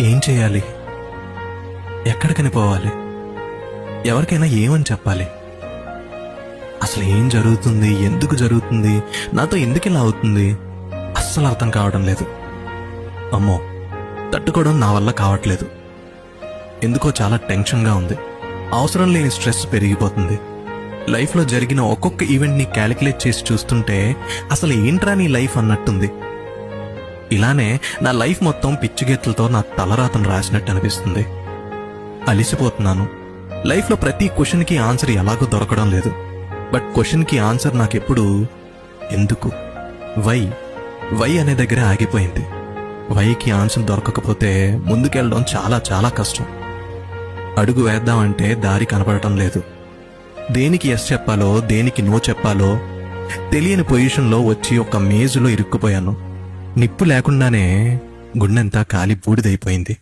ఏం చేయాలి? ఎక్కడికని పోవాలి? ఎవరికైనా ఏమని చెప్పాలి? అసలు ఏం జరుగుతుంది? ఎందుకు జరుగుతుంది? నాతో ఎందుకు ఇలా అవుతుంది? అస్సలు అర్థం కావడం లేదు. అమ్మో, తట్టుకోవడం నా వల్ల కావట్లేదు. ఎందుకో చాలా టెన్షన్గా ఉంది. అవసరం లేని స్ట్రెస్ పెరిగిపోతుంది. లైఫ్లో జరిగిన ఒక్కొక్క ఈవెంట్ని క్యాలిక్యులేట్ చేసి చూస్తుంటే అసలు ఏంట్రా నీ లైఫ్ అన్నట్టుంది. ఇలానే నా లైఫ్ మొత్తం పిచ్చిగెత్తులతో నా తలరాతను రాసినట్టు అనిపిస్తుంది. అలిసిపోతున్నాను. లైఫ్లో ప్రతి క్వశ్చన్కి ఆన్సర్ ఎలాగో దొరకడం లేదు. బట్ క్వశ్చన్కి ఆన్సర్ నాకెప్పుడు ఎందుకు, వై అనే దగ్గర ఆగిపోయింది. వైకి ఆన్సర్ దొరకకపోతే ముందుకెళ్ళడం చాలా చాలా కష్టం. అడుగు వేద్దామంటే దారి కనపడటం లేదు. దేనికి ఎస్ చెప్పాలో దేనికి నో చెప్పాలో తెలియని పొజిషన్లో వచ్చి ఒక మేజులో ఇరుక్కుపోయాను. నిప్పు లేకుండానే గుండెంతా కాలి బూడిదైపోయింది.